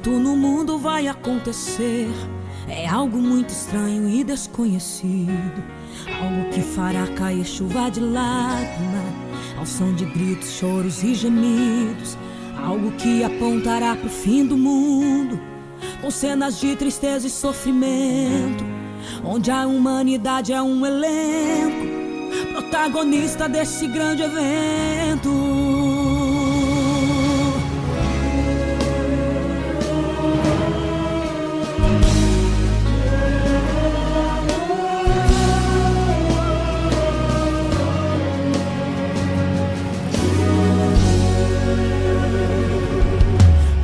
Muito no mundo vai acontecer, é algo muito estranho e desconhecido, algo que fará cair chuva de lágrima, ao som de gritos, choros e gemidos, algo que apontará pro fim do mundo, com cenas de tristeza e sofrimento, onde a humanidade é um elenco, protagonista desse grande evento.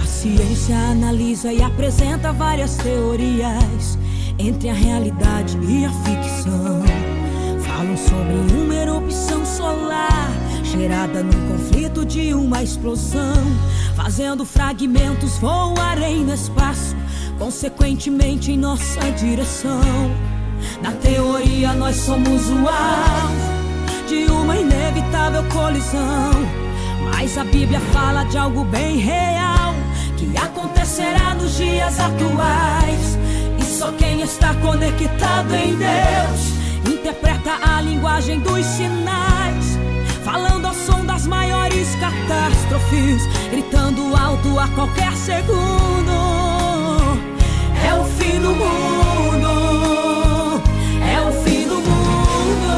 A ciência analisa e apresenta várias teorias entre a realidade e a ficção. Falam sobre uma erupção solar gerada num conflito de uma explosão, fazendo fragmentos voarem no espaço, consequentemente em nossa direção. Na teoria nós somos o alvo de uma inevitável colisão, mas a Bíblia fala de algo bem real, que acontecerá nos dias atuais. E só quem está conectado em Deus interpreta a linguagem dos sinais, falando ao som das maiores catástrofes, gritando alto a qualquer segundo: é o fim do mundo, é o fim do mundo,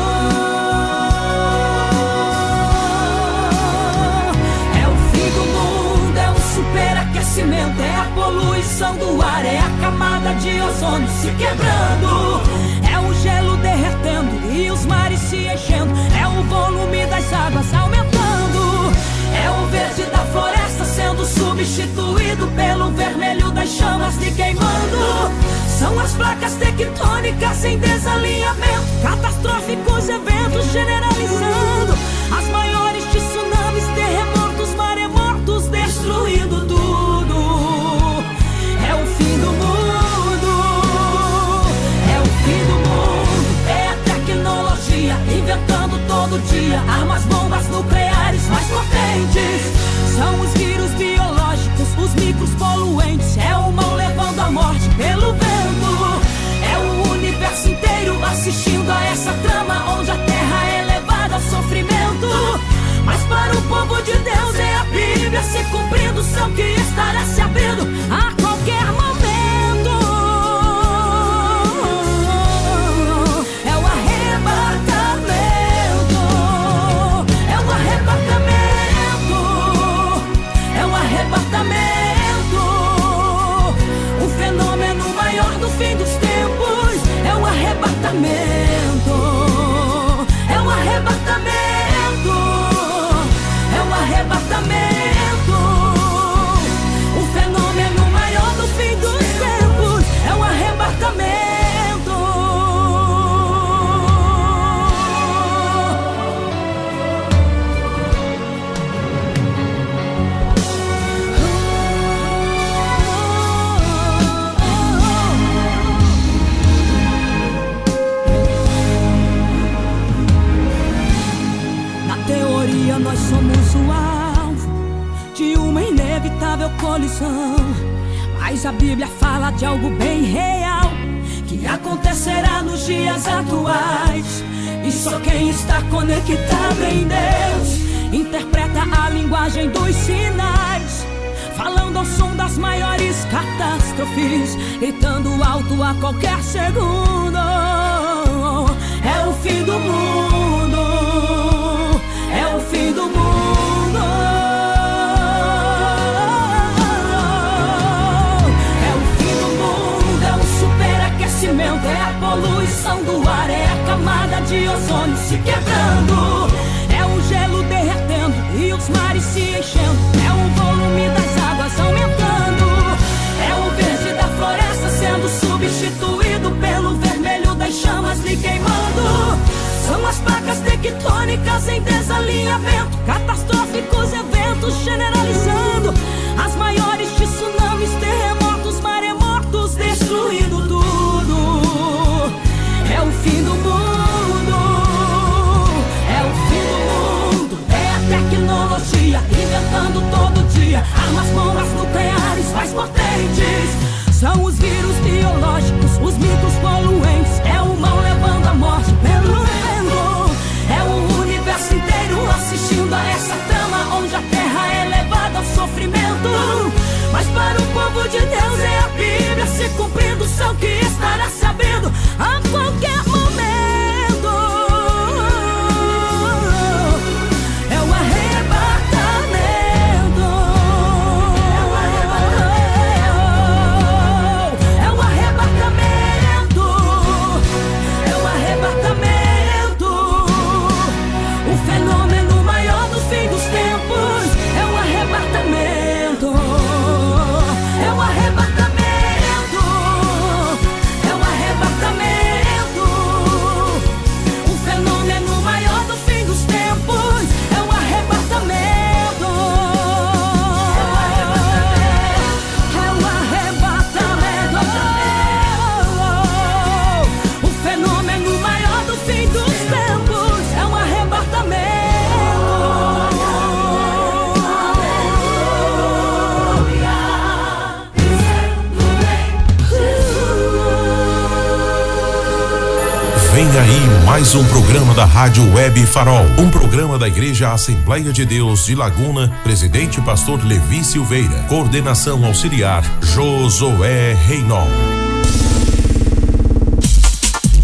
é o fim do mundo, é o superaquecimento, é a poluição do ar, é a camada de ozônio se quebrando, é o gelo derretendo e os mares se enchendo, é o volume das águas aumentando, é o verde da floresta sendo substituído pelo vermelho das chamas de queimando. São as placas tectônicas em desalinhamento, catastróficos eventos generalizando, as maiores tsunamis, terremotos, maremotos destruindo tudo. É o fim do mundo, é o fim do mundo, é a tecnologia inventando todo dia armas, bombas nucleares mais potentes. São os vírus biológicos, os micros poluentes, é o mal levando a morte pelo vento. É o universo inteiro assistindo a essa trama, onde a terra é levada ao sofrimento. Mas para o povo de Deus é a Bíblia se cumprindo, céu que estará se abrindo a qualquer momento. É o arrebatamento, é o arrebatamento, é o arrebatamento, o fenômeno maior do fim dos tempos. É o arrebatamento, é o arrebatamento, é o arrebatamento, o fenômeno maior do fim dos tempos. É o arrebatamento. Na teoria nós somos o alvo de uma inevitável colisão, mas a Bíblia fala de algo bem real, que acontecerá nos dias atuais. E só quem está conectado em Deus interpreta a linguagem dos sinais, falando ao som das maiores catástrofes, gritando alto a qualquer segundo: é o fim do mundo, é o fim do mundo. É o fim do mundo, é o superaquecimento, é a poluição do ar, é a camada de ozônio se quebrando, é o gelo derretendo e os mares se enchendo, é o volume das águas aumentando, é o verde da floresta sendo substituído pelo vermelho das chamas lhe queimando. São as placas tectônicas em desalinhamento, catastróficos eventos generalizando, as maiores tsunamis, terremotos, maremotos destruindo tudo. É o fim do mundo, é o fim do mundo, é a tecnologia inventando todo dia armas, bombas nucleares mais mais potentes. São os vírus biológicos, os mitos poluentes. É o mal levando a morte pelo vento. É o universo inteiro assistindo a essa trama, onde a terra é levada ao sofrimento. Mas para o povo de Deus é a Bíblia se cumprindo, o céu que estará se abrindo a qualquer momento. É o arrebatamento. É o arrebatamento. É o arrebatamento. O fenômeno maior do fim dos tempos. É o arrebatamento. É o arrebatamento. É o arrebatamento. O fenômeno maior do fim dos tempos. É o arrebatamento. É o arrebatamento. O fenômeno maior do fim dos tempos. É um arrebatamento. Vem aí mais um programa da Rádio Web Farol, um programa da Igreja Assembleia de Deus de Laguna, presidente pastor Levi Silveira, coordenação auxiliar Josué Reinaldo.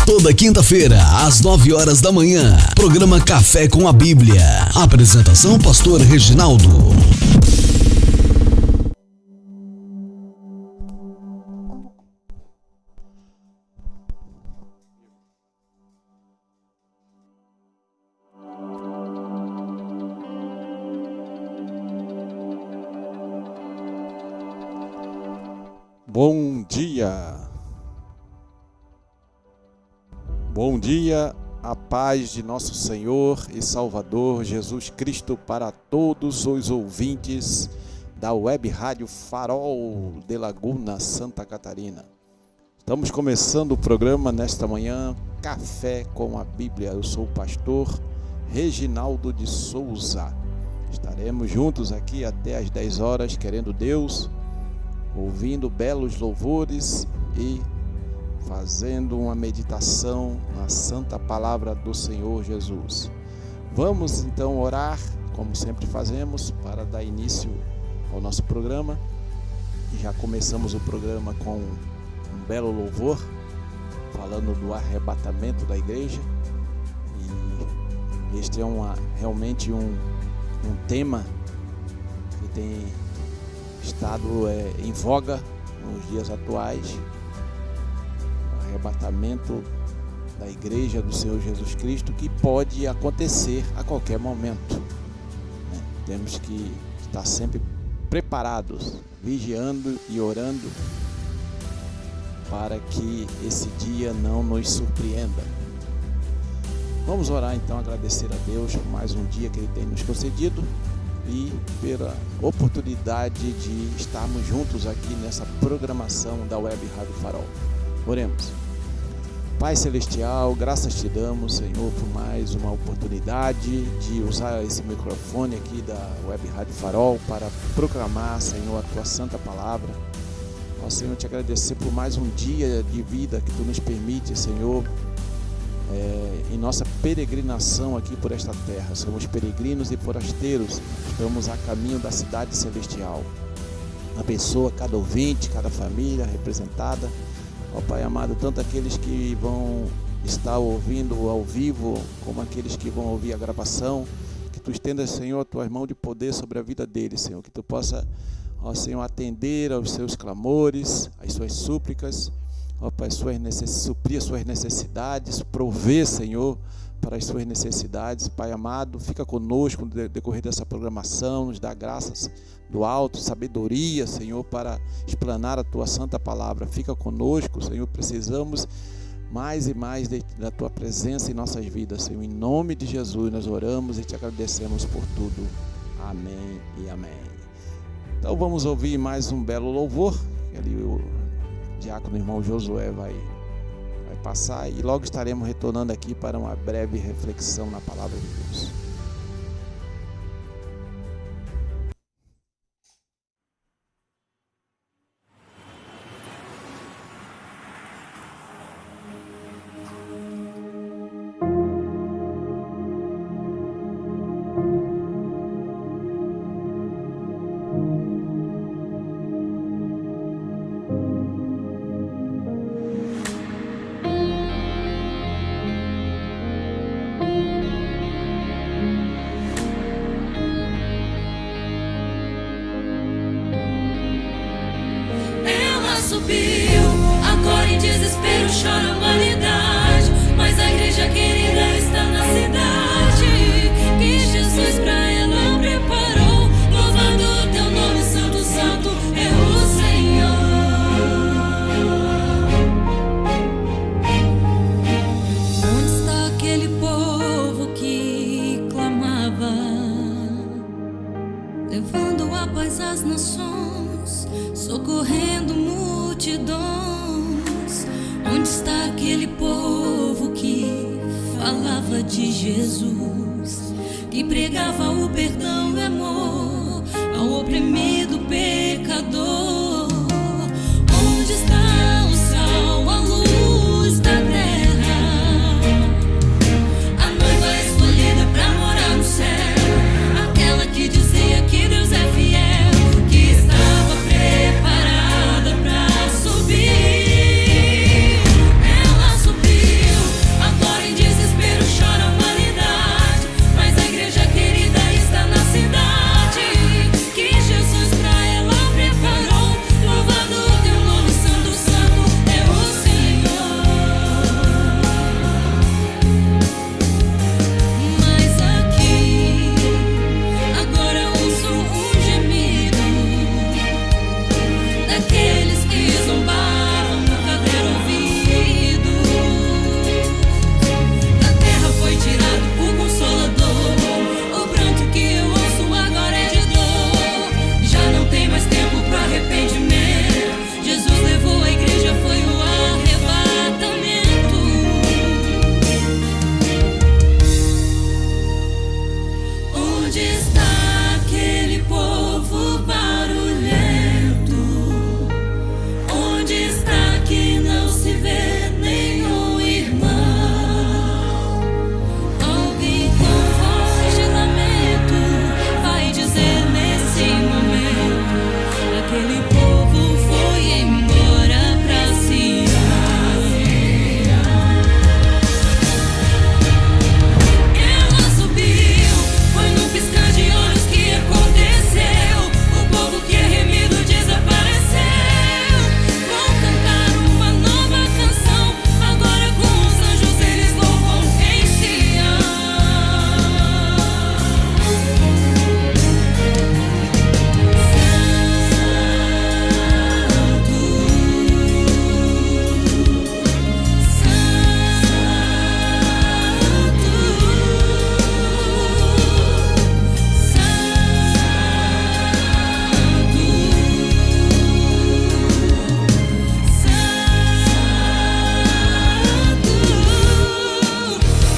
Toda quinta-feira, às 9 horas da manhã, programa Café com a Bíblia. Apresentação pastor Reginaldo. Bom dia. Bom dia, a paz de nosso Senhor e Salvador Jesus Cristo para todos os ouvintes da Web Rádio Farol de Laguna, Santa Catarina. Estamos começando o programa nesta manhã, Café com a Bíblia. Eu sou o pastor Reginaldo de Souza. Estaremos juntos aqui até às 10 horas, querendo Deus, ouvindo belos louvores e fazendo uma meditação na santa palavra do Senhor Jesus. Vamos então orar, como sempre fazemos, para dar início ao nosso programa. E já começamos o programa com um belo louvor, falando do arrebatamento da igreja. E este é realmente um tema que tem estado em voga nos dias atuais, o arrebatamento da igreja do Senhor Jesus Cristo, que pode acontecer a qualquer momento, né? Temos que estar sempre preparados, vigiando e orando para que esse dia não nos surpreenda. Vamos orar então, agradecer a Deus por mais um dia que Ele tem nos concedido e pela oportunidade de estarmos juntos aqui nessa programação da Web Rádio Farol. Oremos. Pai Celestial, graças te damos, Senhor, por mais uma oportunidade de usar esse microfone aqui da Web Rádio Farol para proclamar, Senhor, a Tua Santa Palavra. Ó Senhor, te agradecer por mais um dia de vida que Tu nos permite, Senhor, em nossa peregrinação aqui por esta terra. Somos peregrinos e forasteiros, estamos a caminho da cidade celestial. Abençoa cada ouvinte, cada família representada, ó Pai amado, tanto aqueles que vão estar ouvindo ao vivo, como aqueles que vão ouvir a gravação. Que Tu estendas, Senhor, a Tua mão de poder sobre a vida deles, Senhor, que Tu possa, ó Senhor, atender aos seus clamores, às suas súplicas, ó Pai, suprir as suas necessidades, prover, Senhor, para as suas necessidades. Pai amado, fica conosco no decorrer dessa programação, nos dá graças do alto, sabedoria, Senhor, para explanar a Tua Santa Palavra. Fica conosco, Senhor, precisamos mais e mais da Tua presença em nossas vidas, Senhor. Em nome de Jesus nós oramos e te agradecemos por tudo. Amém e amém. Então vamos ouvir mais um belo louvor, que ali o diácono irmão Josué vai passar, e logo estaremos retornando aqui para uma breve reflexão na palavra de Deus. chora a humanidade, mas a igreja querida está na cidade que Jesus pra ela preparou. Louvado o teu nome, santo, santo é o Senhor. Onde está aquele povo que clamava, levando a paz às nações, socorrendo multidões? Onde está aquele povo que falava de Jesus, que pregava o perdão e amor ao oprimido pecador? Onde está o sal, a luz da terra, a noiva escolhida pra morar no céu, aquela que dizia que Deus é fiel, que estava preparada pra subir? Ela subiu, agora em desespero chora a humanidade, mas a igreja querida está na cidade que Jesus pra ela preparou. Louvado o teu nome, santo, santo é o Senhor. Mas aqui agora ouço um gemido daqueles que zombaram, nunca deram ouvido. Da terra foi tirado o consolador, o pranto que eu ouço agora é de dor. Já não tem mais tempo pro arrependimento, Jesus levou a igreja, foi o arrebatamento. Onde está aquele povo barulhento? Onde está que não se vê nenhum irmão? Alguém com voz de lamento vai dizer nesse momento: aquele povo foi embora pra Sião. Ela subiu, foi num piscar de olhos que aconteceu. O povo que é remido desapareceu. Vão cantar uma nova canção, agora com os anjos eles louvam em Sião.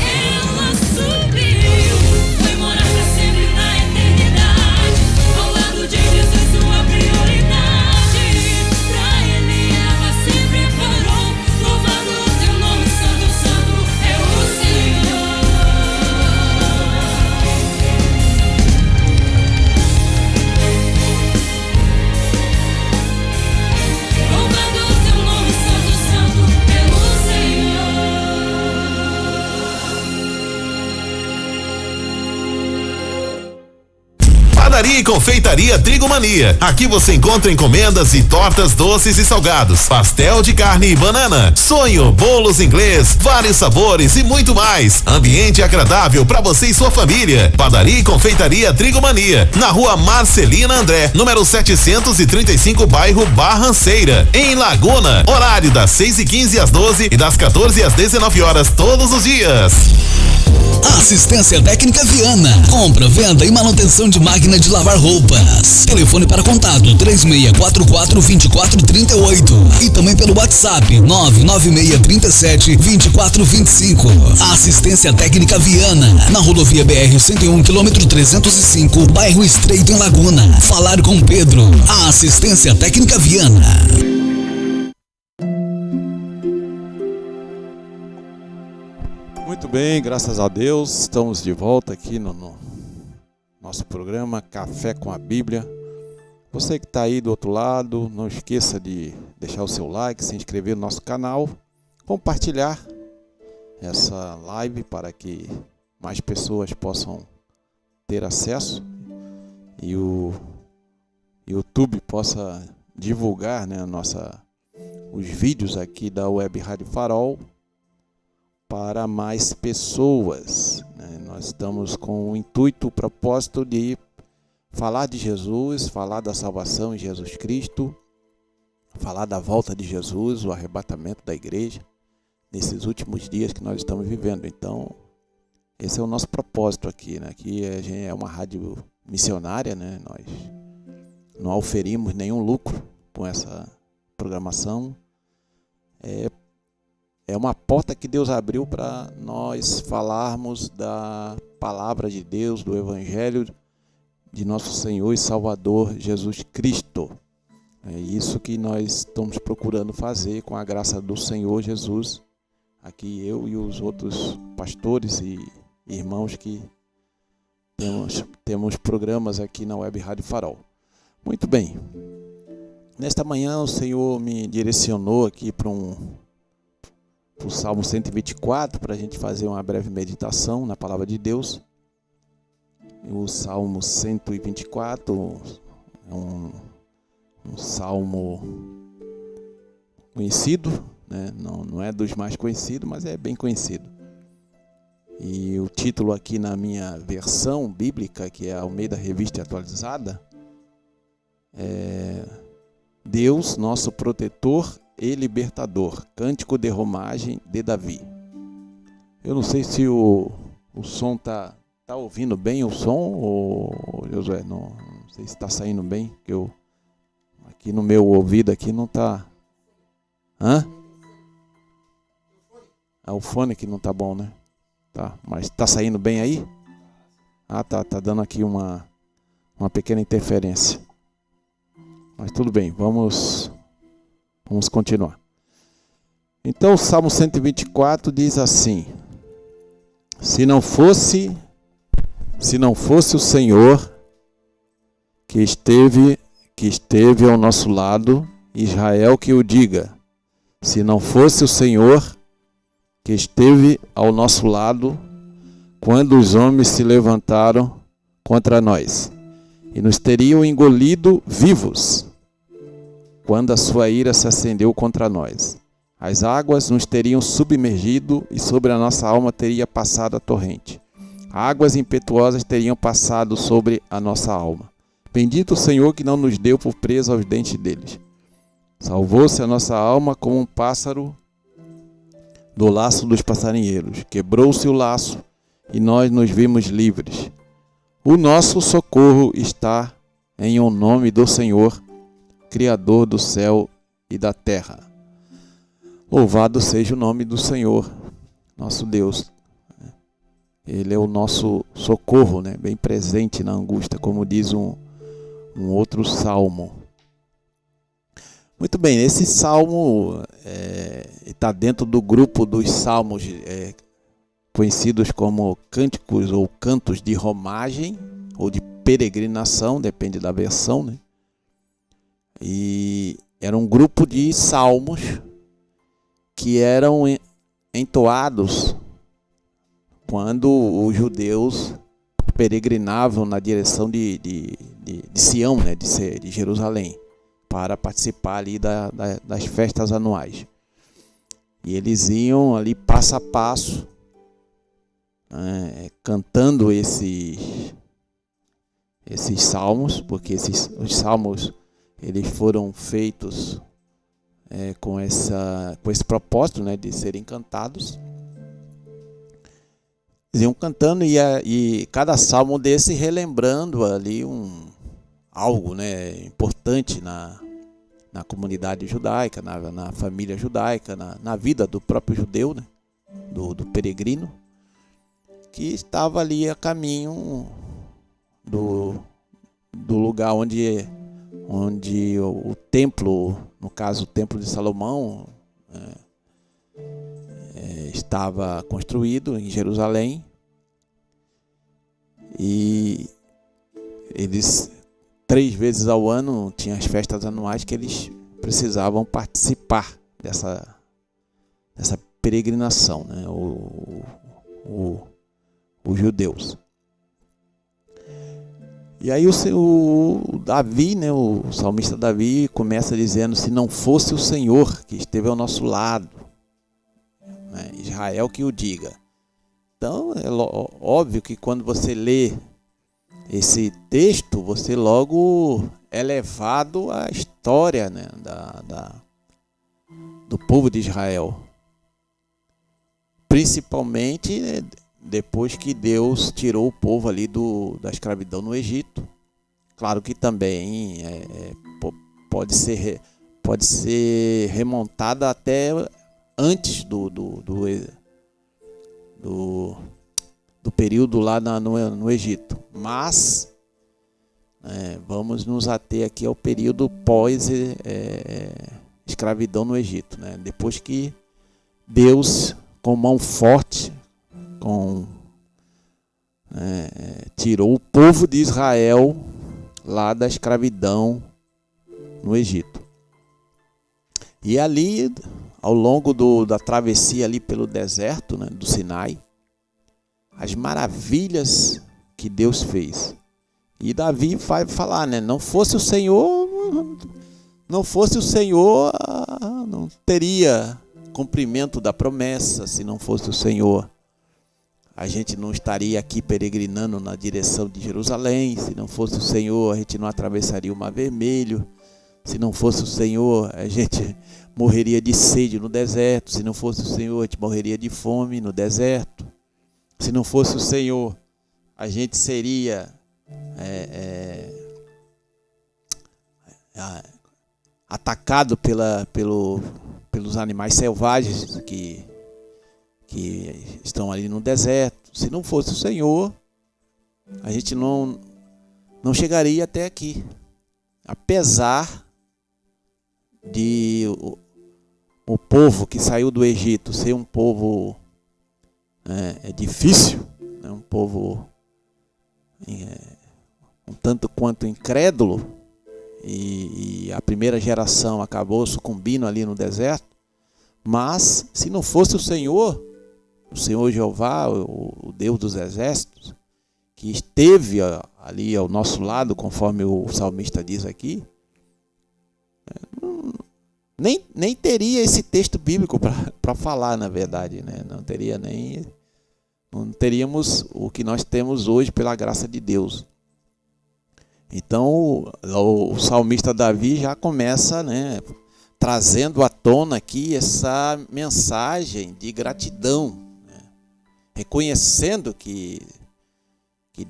Ela subiu, foi morar pra sempre na eternidade, ao lado de Jesus sua prioridade. Pra ele ela se preparou. Louvado o teu nome, santo, santo é o Senhor. Louvado o teu nome, santo, santo é o Senhor. Padaria e Confeitaria Trigo Mania. Aqui você encontra encomendas e tortas doces e salgados, pastel de carne e banana, sonho, bolos inglês, vários sabores e muito mais. Ambiente agradável para você e sua família. Padaria e Confeitaria Trigo Mania, na Rua Marcelina André, número 735, bairro Barranceira, em Laguna. Horário das 6h15 às 12 e das 14 às 19 horas todos os dias. Assistência Técnica Viana. Compra, venda e manutenção de máquina de lavar roupas. Telefone para contato 3644-2438 e também pelo WhatsApp 99637-2425. Assistência Técnica Viana, na rodovia BR-101, quilômetro 305, bairro Estreito, em Laguna. Falar com Pedro. A Assistência Técnica Viana. Muito bem, graças a Deus, estamos de volta aqui no nosso programa Café com a Bíblia. Você que está aí do outro lado, não esqueça de deixar o seu like, se inscrever no nosso canal, compartilhar essa live para que mais pessoas possam ter acesso e o YouTube possa divulgar, né, os vídeos aqui da Web Rádio Farol para mais pessoas, né? Nós estamos com o intuito, o propósito de falar de Jesus, falar da salvação em Jesus Cristo, falar da volta de Jesus, o arrebatamento da igreja, nesses últimos dias que nós estamos vivendo. Então, esse é o nosso propósito aqui, né? Aqui a gente é uma rádio missionária, né? Nós não oferimos nenhum lucro com essa programação. É uma porta que Deus abriu para nós falarmos da palavra de Deus, do Evangelho de nosso Senhor e Salvador Jesus Cristo. É isso que nós estamos procurando fazer com a graça do Senhor Jesus. Aqui eu e os outros pastores e irmãos que temos programas aqui na Web Rádio Farol. Muito bem. Nesta manhã o Senhor me direcionou aqui para o Salmo 124, para a gente fazer uma breve meditação na Palavra de Deus. O Salmo 124 é um salmo conhecido, né? Não é dos mais conhecidos, mas é bem conhecido. E o título aqui na minha versão bíblica, que é a Almeida Revista Atualizada, é Deus, nosso protetor e libertador, cântico de romagem de Davi. Eu não sei se o som tá ouvindo bem o som, ou Josué, não sei se está saindo bem, que eu aqui no meu ouvido aqui não tá. O fone que não tá bom, né? Tá, mas tá saindo bem aí? Tá dando aqui uma pequena interferência. Mas tudo bem, vamos continuar. Então o Salmo 124 diz assim: Se não fosse o Senhor que esteve ao nosso lado, Israel que o diga. Se não fosse o Senhor que esteve ao nosso lado, quando os homens se levantaram contra nós, e nos teriam engolido vivos, quando a sua ira se acendeu contra nós. As águas nos teriam submergido e sobre a nossa alma teria passado a torrente. Águas impetuosas teriam passado sobre a nossa alma. Bendito o Senhor que não nos deu por presa aos dentes deles. Salvou-se a nossa alma como um pássaro do laço dos passarinheiros. Quebrou-se o laço e nós nos vimos livres. O nosso socorro está em o nome do Senhor, Criador do céu e da terra. Louvado seja o nome do Senhor, nosso Deus. Ele é o nosso socorro, né? Bem presente na angústia, como diz um outro salmo. Muito bem, esse salmo está dentro do grupo dos salmos conhecidos como cânticos ou cantos de romagem ou de peregrinação, depende da versão, né? E era um grupo de salmos que eram entoados quando os judeus peregrinavam na direção de Sião, né, de Jerusalém, para participar ali das festas anuais. E eles iam ali passo a passo, cantando esses salmos, porque os salmos eles foram feitos com esse propósito, né, de serem cantados. Eles iam cantando e cada salmo desse relembrando ali algo, né, importante na comunidade judaica, na família judaica, na vida do próprio judeu, né, do peregrino, que estava ali a caminho do lugar onde o templo, no caso o templo de Salomão, estava construído em Jerusalém. E eles 3 vezes ao ano tinham as festas anuais que eles precisavam participar dessa peregrinação, né? Os judeus. E aí o Davi, né, o salmista Davi, começa dizendo: se não fosse o Senhor que esteve ao nosso lado, né, Israel que o diga. Então é óbvio que quando você lê esse texto, você logo é levado à história, né, do povo de Israel. Principalmente, né, depois que Deus tirou o povo ali da escravidão no Egito. Claro que também pode ser remontada até antes do período lá no Egito. Mas vamos nos ater aqui ao período pós escravidão no Egito, né? Depois que Deus, com mão forte, tirou o povo de Israel lá da escravidão no Egito. E ali, ao longo da travessia ali pelo deserto, né, do Sinai, as maravilhas que Deus fez. E Davi vai falar, né, não fosse o Senhor, não teria cumprimento da promessa. Se não fosse o Senhor, a gente não estaria aqui peregrinando na direção de Jerusalém. Se não fosse o Senhor, a gente não atravessaria o Mar Vermelho. Se não fosse o Senhor, a gente morreria de sede no deserto. Se não fosse o Senhor, a gente morreria de fome no deserto. Se não fosse o Senhor, a gente seria atacado pelos animais selvagens que estão ali no deserto. Se não fosse o Senhor, a gente não chegaria até aqui. Apesar de o povo que saiu do Egito ser um povo difícil, né? Um povo um tanto quanto incrédulo, e a primeira geração acabou sucumbindo ali no deserto. Mas se não fosse o Senhor Jeová, o Deus dos exércitos, que esteve ali ao nosso lado, conforme o salmista diz aqui, nem teria esse texto bíblico para falar, na verdade, né? Não teríamos o que nós temos hoje pela graça de Deus. Então o salmista Davi já começa, né, trazendo à tona aqui essa mensagem de gratidão, né? Reconhecendo que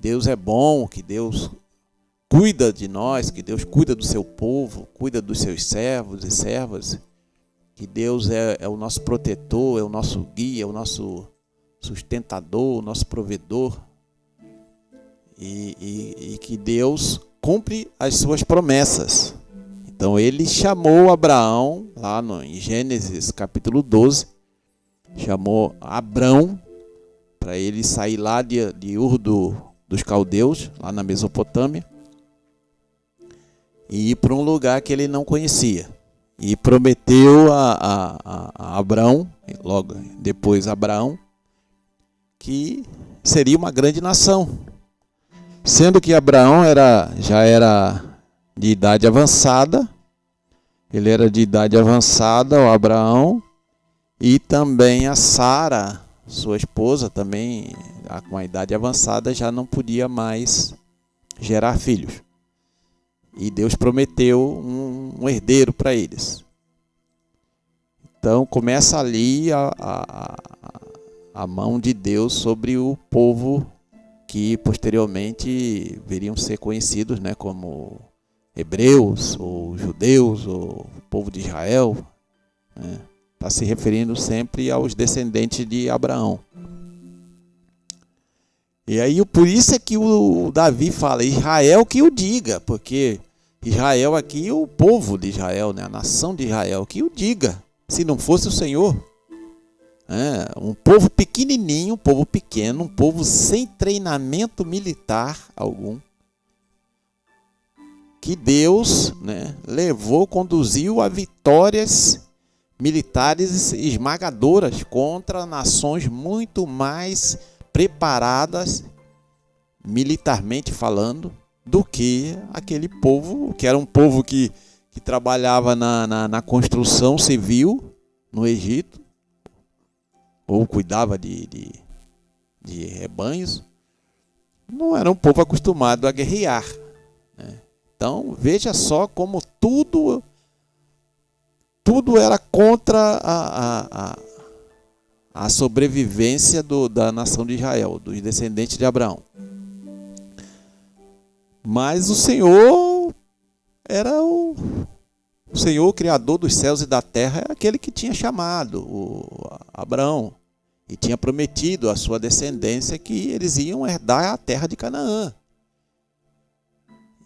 Deus é bom, que Deus cuida de nós, que Deus cuida do seu povo, cuida dos seus servos e servas, que Deus é o nosso protetor, é o nosso guia, é o nosso sustentador, o nosso provedor, e que Deus cumpre as suas promessas. Então ele chamou Abraão, lá em Gênesis capítulo 12, chamou Abrão para ele sair lá de Ur dos Caldeus, lá na Mesopotâmia, e ir para um lugar que ele não conhecia. E prometeu a Abrão, logo depois Abraão, que seria uma grande nação. Sendo que Abraão já era de idade avançada, ele era de idade avançada, o Abraão, e também a Sara, sua esposa, também com a idade avançada, já não podia mais gerar filhos. E Deus prometeu um herdeiro para eles. Então começa ali a mão de Deus sobre o povo que posteriormente viriam ser conhecidos, né, como hebreus, ou judeus, ou povo de Israel, né? Está se referindo sempre aos descendentes de Abraão. E aí por isso é que o Davi fala, Israel que o diga, porque Israel aqui, o povo de Israel, né, a nação de Israel, que o diga, se não fosse o Senhor. Um povo pequenininho, um povo pequeno, um povo sem treinamento militar algum, que Deus, né, conduziu a vitórias militares esmagadoras contra nações muito mais preparadas, militarmente falando, do que aquele povo, que era um povo que trabalhava na construção civil no Egito, ou cuidava de rebanhos. Não era um povo acostumado a guerrear, né? Então veja só como tudo era contra a sobrevivência da nação de Israel, dos descendentes de Abraão. Mas o Senhor era o Senhor, criador dos céus e da terra, é aquele que tinha chamado o Abraão e tinha prometido à sua descendência que eles iam herdar a terra de Canaã.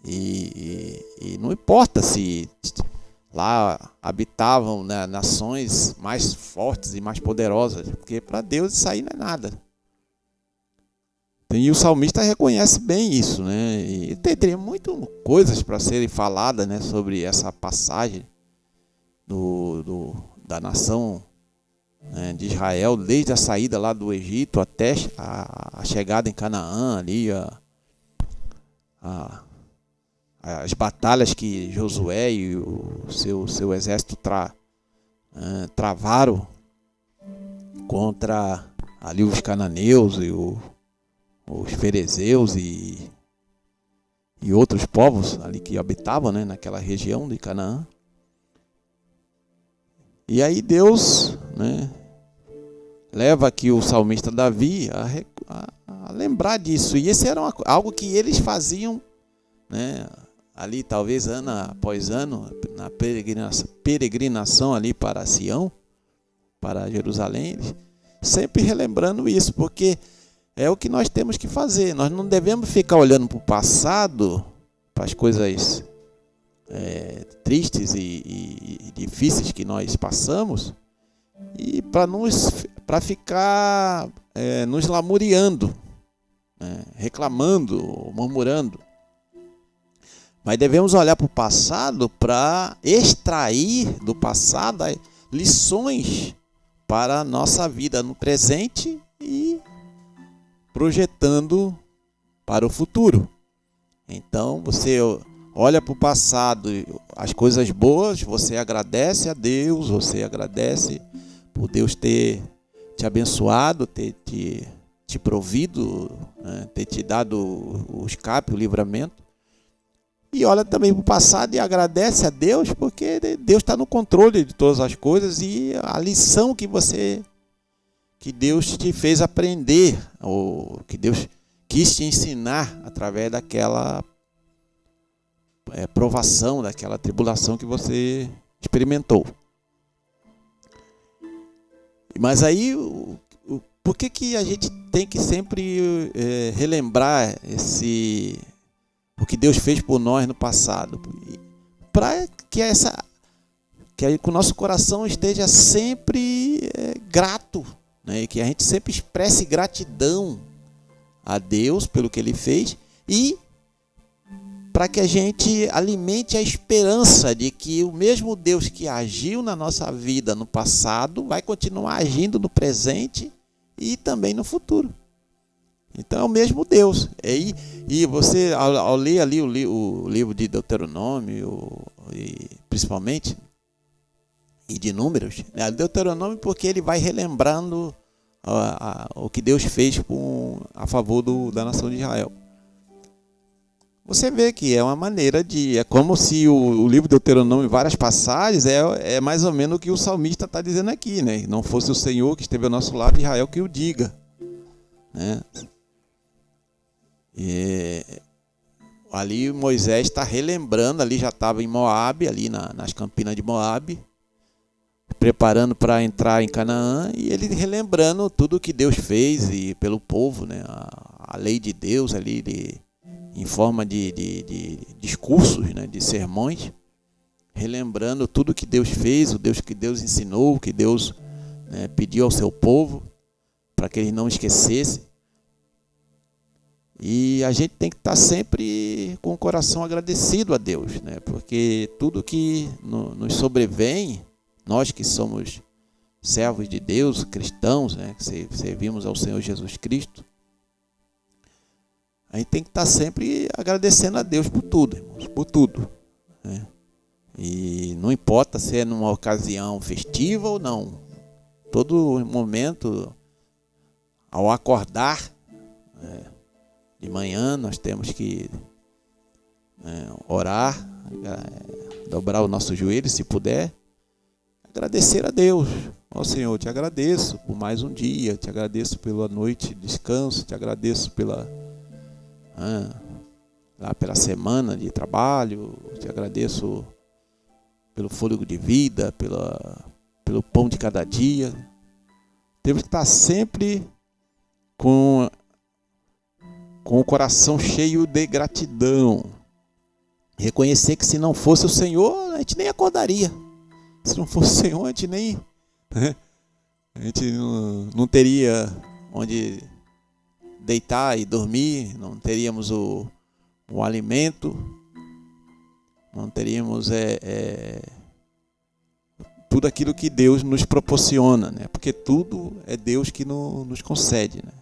E não importa se lá habitavam, né, nações mais fortes e mais poderosas, porque para Deus isso aí não é nada. E o salmista reconhece bem isso, né? E teria muitas coisas para serem faladas, né, sobre essa passagem da nação, né, de Israel, desde a saída lá do Egito até a chegada em Canaã, ali, as batalhas que Josué e o seu exército travaram contra ali os cananeus e os ferezeus e outros povos ali que habitavam, né, naquela região de Canaã. E aí Deus, né, leva aqui o salmista Davi a lembrar disso. E esse era algo que eles faziam, né, ali talvez ano após ano, na peregrinação ali para Sião, para Jerusalém, sempre relembrando isso, porque é o que nós temos que fazer. Nós não devemos ficar olhando para o passado, para as coisas tristes e difíceis que nós passamos, e para ficar nos lamuriando, né, reclamando, murmurando. Mas devemos olhar para o passado para extrair do passado lições para a nossa vida no presente e projetando para o futuro. Então você olha para o passado, as coisas boas, você agradece a Deus, você agradece por Deus ter te abençoado, ter te provido, né, ter te dado o escape, o livramento. E olha também para o passado e agradece a Deus, porque Deus está no controle de todas as coisas, e a lição que Deus te fez aprender, ou que Deus quis te ensinar através daquela provação, daquela tribulação que você experimentou. Mas aí, por que a gente tem que sempre relembrar o que Deus fez por nós no passado? Para que o nosso coração esteja sempre grato, né? E que a gente sempre expresse gratidão a Deus pelo que Ele fez, e para que a gente alimente a esperança de que o mesmo Deus que agiu na nossa vida no passado vai continuar agindo no presente e também no futuro. Então é o mesmo Deus. E você, ao ler ali o livro de Deuteronômio, principalmente, e de Números, né? Deuteronômio, porque ele vai relembrando o que Deus fez a favor da nação de Israel. Você vê que é uma maneira é como se o livro de Deuteronômio, em várias passagens, é mais ou menos o que o salmista está dizendo aqui, né? Não fosse o Senhor que esteve ao nosso lado, Israel que o diga, né? Ali Moisés está relembrando, ali já estava em Moabe, ali nas campinas de Moabe, preparando para entrar em Canaã, e ele relembrando tudo que Deus fez e pelo povo, né? A lei de Deus ali em forma de discursos, né? De sermões, relembrando tudo que Deus fez, que Deus ensinou, que Deus, né, pediu ao seu povo para que eles não esquecessem. E a gente tem que estar sempre com o coração agradecido a Deus, né? Porque tudo que nos sobrevém, nós que somos servos de Deus, cristãos, né, que servimos ao Senhor Jesus Cristo, a gente tem que estar sempre agradecendo a Deus por tudo, irmãos, por tudo, né? E não importa se é numa ocasião festiva ou não. Todo momento, ao acordar, de manhã, nós temos que orar, dobrar o nosso joelho, se puder, agradecer a Deus. Ó Senhor, te agradeço por mais um dia, te agradeço pela noite de descanso, te agradeço pela semana de trabalho, te agradeço pelo fôlego de vida, pelo pão de cada dia. Temos que estar sempre com o coração cheio de gratidão. Reconhecer que se não fosse o Senhor, a gente nem acordaria. Se não fosse o Senhor, a gente nem... A gente não teria onde deitar e dormir, não teríamos o alimento, não teríamos tudo aquilo que Deus nos proporciona, né? Porque tudo é Deus que nos concede, né?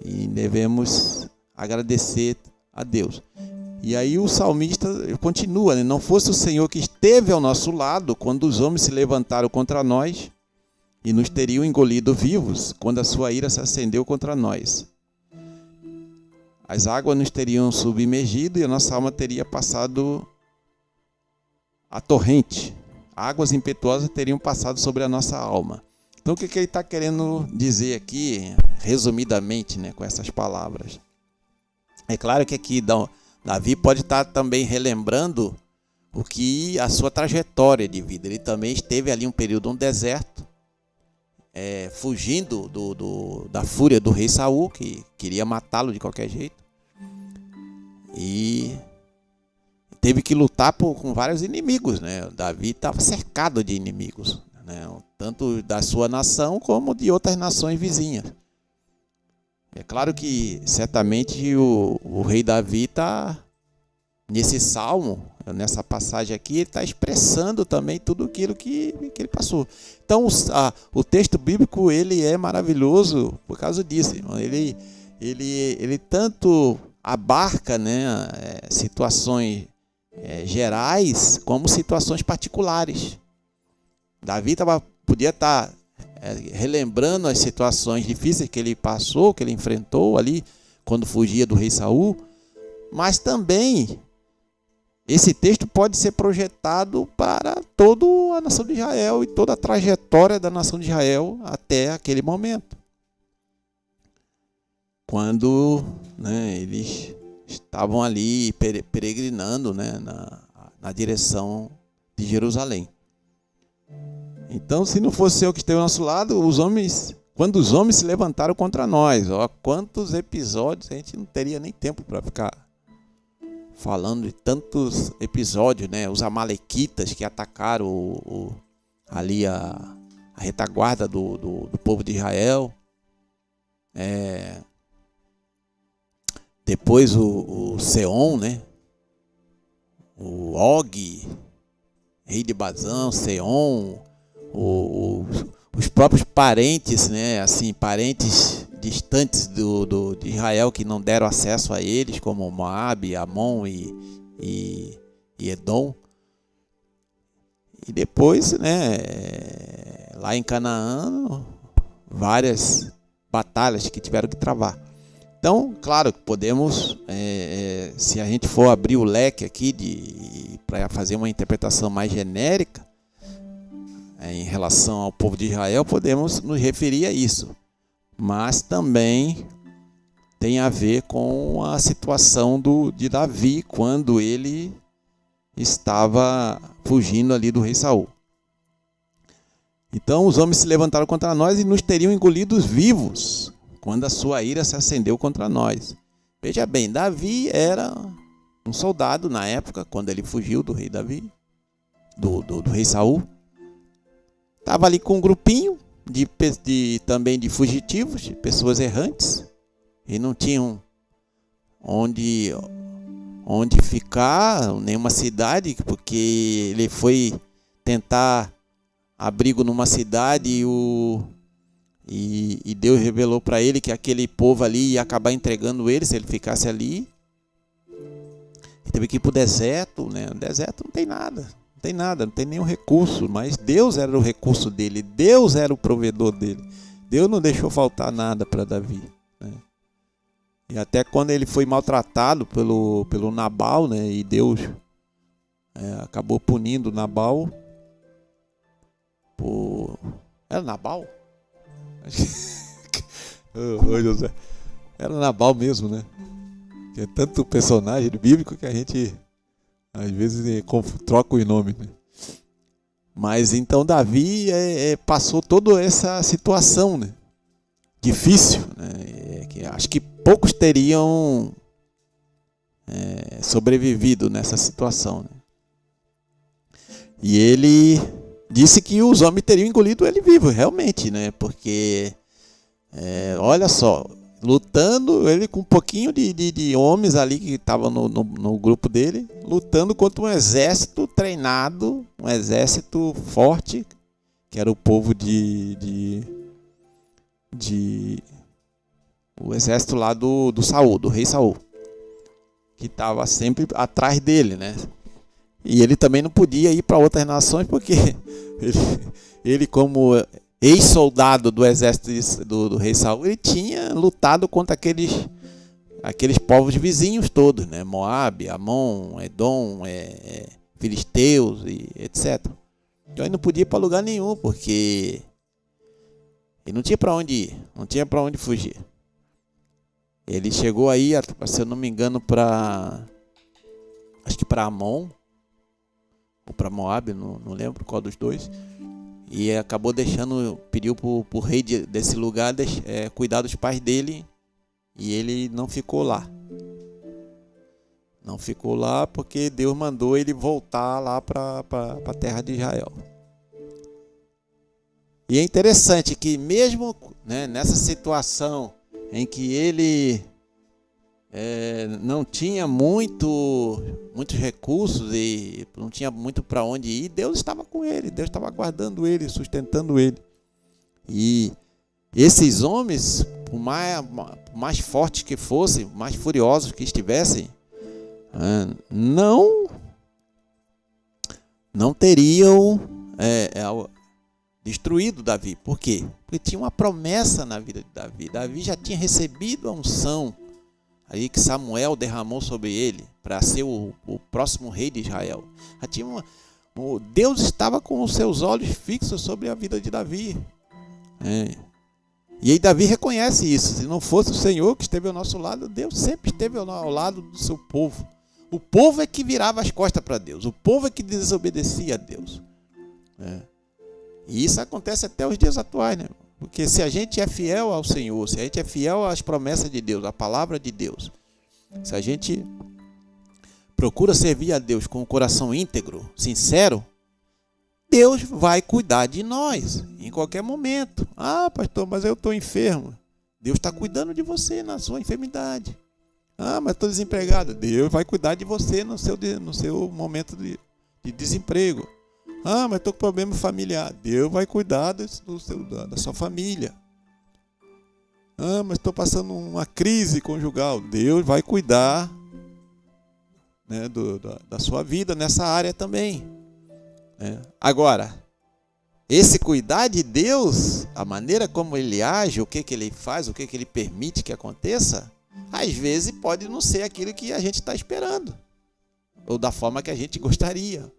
E devemos agradecer a Deus. E aí o salmista continua, né? Não fosse o Senhor que esteve ao nosso lado quando os homens se levantaram contra nós e nos teriam engolido vivos quando a sua ira se acendeu contra nós. As águas nos teriam submergido e a nossa alma teria passado a torrente. Águas impetuosas teriam passado sobre a nossa alma. Então o que ele está querendo dizer aqui, resumidamente, né, com essas palavras? É claro que aqui Davi pode estar também relembrando a sua trajetória de vida. Ele também esteve ali um período no deserto, fugindo da fúria do rei Saul, que queria matá-lo de qualquer jeito. E teve que lutar com vários inimigos, né? Davi estava cercado de inimigos, né? Tanto da sua nação como de outras nações vizinhas. É claro que certamente o rei Davi está, nesse salmo, nessa passagem aqui, ele está expressando também tudo aquilo que ele passou. Então o texto bíblico ele é maravilhoso por causa disso, irmão. Ele tanto abarca, né, situações gerais como situações particulares. Davi podia estar relembrando as situações difíceis que ele passou, que ele enfrentou ali quando fugia do rei Saul, mas também esse texto pode ser projetado para toda a nação de Israel e toda a trajetória da nação de Israel até aquele momento, quando, né, eles estavam ali peregrinando, né, na direção de Jerusalém. Então, se não fosse o Senhor que esteve ao nosso lado, quando os homens se levantaram contra nós, quantos episódios, a gente não teria nem tempo para ficar falando de tantos episódios, né? Os amalequitas que atacaram ali a retaguarda do povo de Israel. Depois o Seom, né? O Og, rei de Bazã, Seom, os próprios parentes, né? Assim, parentes distantes de Israel que não deram acesso a eles, como Moabe, Amon e Edom. E depois, né, lá em Canaã, várias batalhas que tiveram que travar. Então, claro que podemos, se a gente for abrir o leque aqui para fazer uma interpretação mais genérica em relação ao povo de Israel, podemos nos referir a isso. Mas também tem a ver com a situação de Davi, quando ele estava fugindo ali do rei Saul. Então os homens se levantaram contra nós e nos teriam engolidos vivos, quando a sua ira se acendeu contra nós. Veja bem, Davi era um soldado na época, quando ele fugiu do rei Davi, do rei Saul. Estava ali com um grupinho também de fugitivos, de pessoas errantes, e não tinham onde ficar, nenhuma cidade, porque ele foi tentar abrigo numa cidade E Deus revelou para ele que aquele povo ali ia acabar entregando ele se ele ficasse ali. Ele teve que ir para o deserto, né? O deserto não tem nada, não tem nenhum recurso, mas Deus era o recurso dele, Deus era o provedor dele. Deus não deixou faltar nada para Davi, né? E até quando ele foi maltratado pelo Nabal, né? E Deus acabou punindo Nabal por... Era Nabal? Ô José, era Nabal mesmo, né? Tinha tanto personagem bíblico que a gente às vezes troca os nomes, né? Mas então Davi passou toda essa situação, né? Difícil, né? Que acho que poucos teriam sobrevivido nessa situação, né? E ele disse que os homens teriam engolido ele vivo, realmente, né? Porque, olha só, lutando, ele com um pouquinho de homens ali que estavam no grupo dele, lutando contra um exército treinado, um exército forte, que era o povo o exército lá do Saul, do rei Saul, que estava sempre atrás dele, né? E ele também não podia ir para outras nações porque ele como ex-soldado do exército do rei Saul, ele tinha lutado contra aqueles povos vizinhos todos, né? Moabe, Amon, Edom, filisteus e etc. Então ele não podia ir para lugar nenhum porque ele não tinha para onde ir, não tinha para onde fugir. Ele chegou aí, se eu não me engano, acho que para Amon ou para Moabe, não lembro qual dos dois, e acabou pediu para o rei desse lugar cuidar dos pais dele, e ele não ficou lá. Não ficou lá porque Deus mandou ele voltar lá para a terra de Israel. E é interessante que mesmo, né, nessa situação em que ele não tinha muitos recursos e não tinha muito para onde ir, Deus estava com ele, Deus estava guardando ele, sustentando ele. E esses homens, por mais fortes que fossem, mais furiosos que estivessem, não teriam destruído Davi. Por quê? Porque tinha uma promessa na vida de Davi. Davi já tinha recebido a unção aí que Samuel derramou sobre ele para ser o próximo rei de Israel. Deus estava com os seus olhos fixos sobre a vida de Davi. E aí Davi reconhece isso. Se não fosse o Senhor que esteve ao nosso lado, Deus sempre esteve ao lado do seu povo. O povo é que virava as costas para Deus. O povo é que desobedecia a Deus. E isso acontece até os dias atuais, né? Porque se a gente é fiel ao Senhor, se a gente é fiel às promessas de Deus, à palavra de Deus, se a gente procura servir a Deus com o coração íntegro, sincero, Deus vai cuidar de nós em qualquer momento. Ah, pastor, mas eu estou enfermo. Deus está cuidando de você na sua enfermidade. Ah, mas estou desempregado. Deus vai cuidar de você no seu momento de desemprego. Ah, mas estou com problema familiar. Deus vai cuidar da sua família. Ah, mas estou passando uma crise conjugal. Deus vai cuidar, né, da sua vida nessa área também. Agora, esse cuidar de Deus, a maneira como Ele age, o que Ele faz, o que Ele permite que aconteça, às vezes pode não ser aquilo que a gente está esperando, ou da forma que a gente gostaria.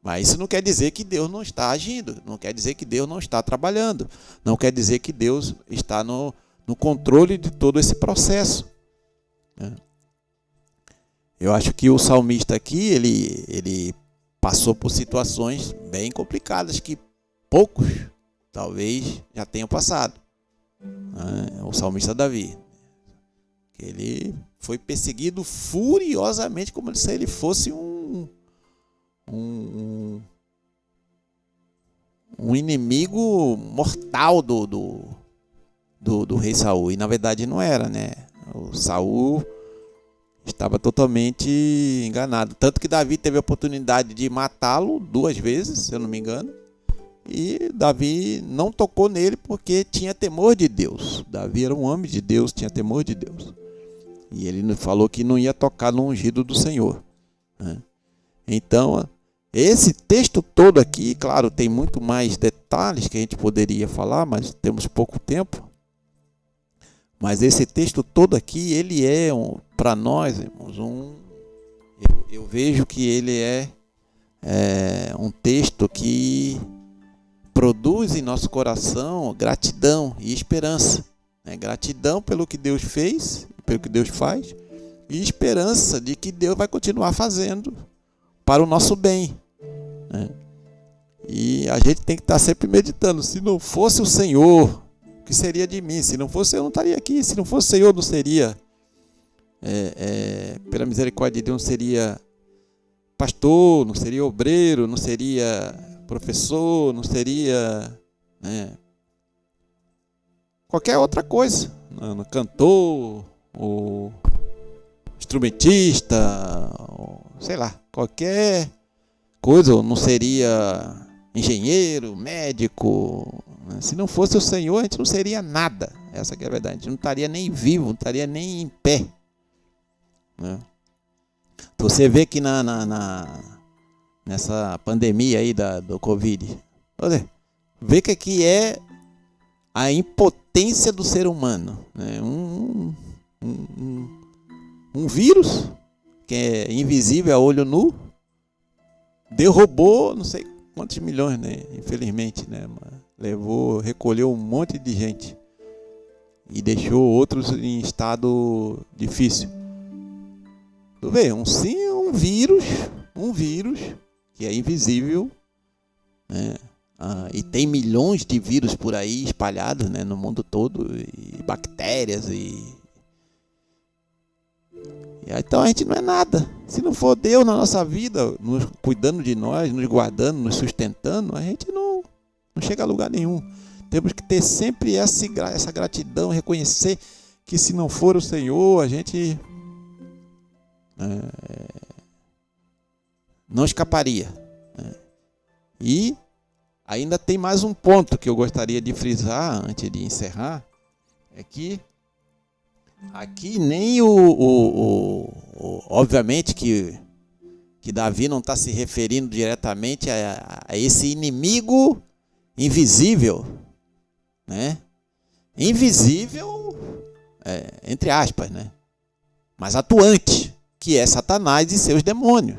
Mas isso não quer dizer que Deus não está agindo, não quer dizer que Deus não está trabalhando, não quer dizer que Deus está no controle de todo esse processo. Eu acho que o salmista aqui, ele passou por situações bem complicadas que poucos talvez já tenham passado. O salmista Davi, ele foi perseguido furiosamente como se ele fosse um inimigo mortal do rei Saul, e na verdade não era, né? O Saul estava totalmente enganado, tanto que Davi teve a oportunidade de matá-lo 2 vezes, se eu não me engano, E Davi não tocou nele porque tinha temor de Deus. Davi era um homem de Deus, tinha temor de Deus. E ele falou que não ia tocar no ungido do Senhor, né? Então, esse texto todo aqui, claro, tem muito mais detalhes que a gente poderia falar, mas temos pouco tempo. Mas esse texto todo aqui, ele é, para nós, irmãos, eu vejo que ele é um texto que produz em nosso coração gratidão e esperança, né? Gratidão pelo que Deus fez, pelo que Deus faz, e esperança de que Deus vai continuar fazendo para o nosso bem, né? E a gente tem que estar sempre meditando: se não fosse o Senhor, o que seria de mim? Se não fosse eu, não estaria aqui. Se não fosse o Senhor, não seria, pela misericórdia de Deus, não seria pastor, não seria obreiro, não seria professor, não seria, né, qualquer outra coisa, não, cantor, ou instrumentista, ou, sei lá, qualquer coisa, ou não seria engenheiro, médico, né? Se não fosse o Senhor, a gente não seria nada. Essa que é a verdade. A gente não estaria nem vivo, não estaria nem em pé, né? Você vê que nessa pandemia aí do Covid, olha, vê que aqui é a impotência do ser humano, né? Um vírus que é invisível a olho nu, derrubou não sei quantos milhões, né? Infelizmente, né? Recolheu um monte de gente e deixou outros em estado difícil. Tu vê, um vírus que é invisível, né? E tem milhões de vírus por aí espalhados, né, no mundo todo, e bactérias então a gente não é nada. Se não for Deus na nossa vida, cuidando de nós, nos guardando, nos sustentando, a gente não chega a lugar nenhum. Temos que ter sempre essa gratidão, reconhecer que se não for o Senhor, a gente não escaparia, né? E ainda tem mais um ponto que eu gostaria de frisar antes de encerrar, é que aqui nem obviamente que Davi não está se referindo diretamente a esse inimigo invisível, né? Invisível, entre aspas, né? Mas atuante, que é Satanás e seus demônios.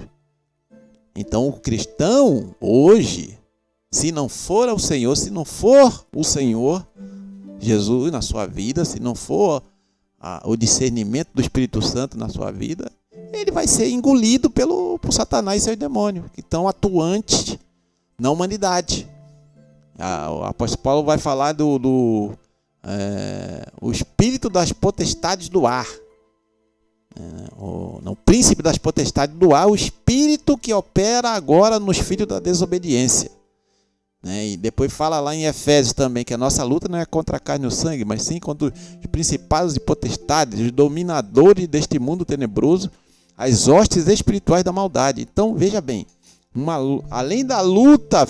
Então o cristão hoje, se não for o Senhor Jesus na sua vida, se não for o discernimento do Espírito Santo na sua vida, ele vai ser engolido por Satanás e seus demônios, que estão atuantes na humanidade. O apóstolo Paulo vai falar o espírito das potestades do ar, o príncipe das potestades do ar, o espírito que opera agora nos filhos da desobediência, né? E depois fala lá em Efésios também que a nossa luta não é contra a carne e o sangue, mas sim contra os principados e potestades, os dominadores deste mundo tenebroso, as hostes espirituais da maldade. Então veja bem, além da luta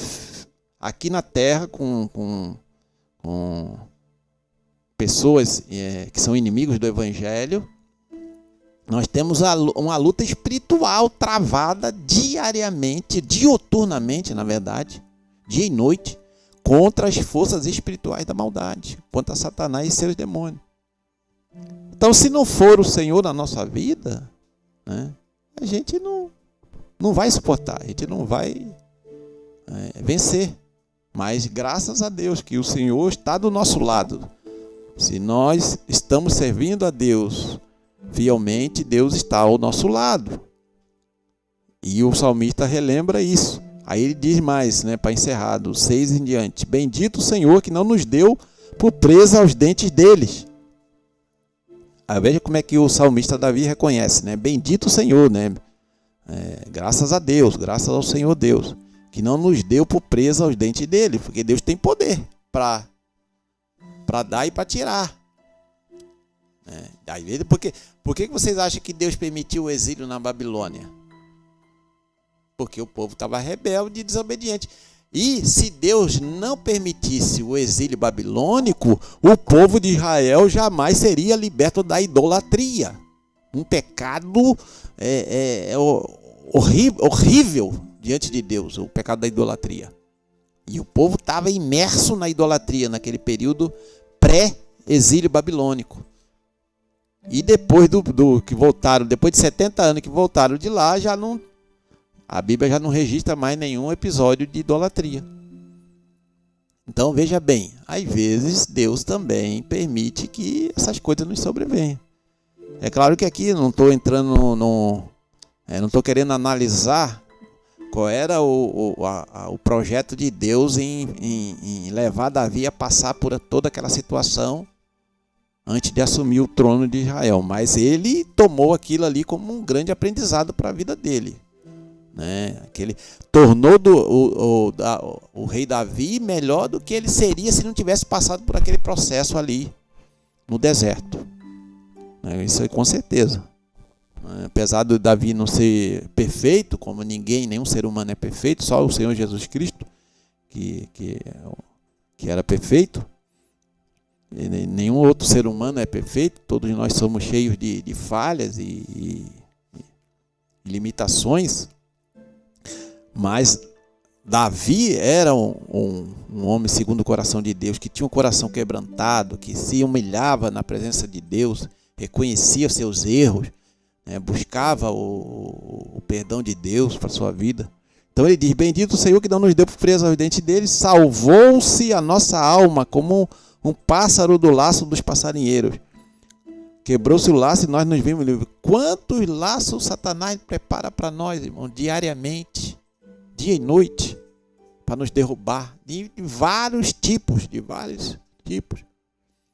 aqui na terra com pessoas que são inimigos do Evangelho, nós temos uma luta espiritual travada diariamente, dioturnamente, na verdade, dia e noite, contra as forças espirituais da maldade, contra Satanás e seus demônios. Então, se não for o Senhor na nossa vida, né, a gente não vai suportar, a gente não vai vencer. Mas graças a Deus que o Senhor está do nosso lado. Se nós estamos servindo a Deus fielmente, Deus está ao nosso lado. E o salmista relembra isso. Aí ele diz mais, né, para encerrar, do 6 em diante: bendito o Senhor que não nos deu por presa aos dentes deles. Aí veja como é que o salmista Davi reconhece, né? Bendito o Senhor, né? Graças a Deus, graças ao Senhor Deus, que não nos deu por presa aos dentes dele, porque Deus tem poder para dar e para tirar. Por que vocês acham que Deus permitiu o exílio na Babilônia? Porque o povo estava rebelde e desobediente. E se Deus não permitisse o exílio babilônico, o povo de Israel jamais seria liberto da idolatria. Um pecado horrível diante de Deus, o pecado da idolatria. E o povo estava imerso na idolatria naquele período pré-exílio babilônico. E depois que voltaram, depois de 70 anos que voltaram de lá, a Bíblia já não registra mais nenhum episódio de idolatria. Então veja bem, às vezes Deus também permite que essas coisas nos sobrevenham. É claro que aqui não estou entrando não estou querendo analisar qual era o projeto de Deus em levar Davi a passar por toda aquela situação antes de assumir o trono de Israel. Mas ele tomou aquilo ali como um grande aprendizado para a vida dele. Que ele tornou o rei Davi melhor do que ele seria se não tivesse passado por aquele processo ali no deserto. Isso aí com certeza. Apesar de Davi não ser perfeito, como nenhum ser humano é perfeito, só o Senhor Jesus Cristo que era perfeito. Nenhum outro ser humano é perfeito, todos nós somos cheios de falhas e limitações. Mas Davi era um homem segundo o coração de Deus, que tinha um coração quebrantado, que se humilhava na presença de Deus, reconhecia seus erros, buscava o perdão de Deus para a sua vida. Então ele diz: bendito o Senhor que não nos deu presa aos dentes dele, salvou-se a nossa alma como um pássaro do laço dos passarinheiros. Quebrou-se o laço e nós nos vimos livres. Quantos laços Satanás prepara para nós, irmão, diariamente, dia e noite, para nos derrubar, de vários tipos.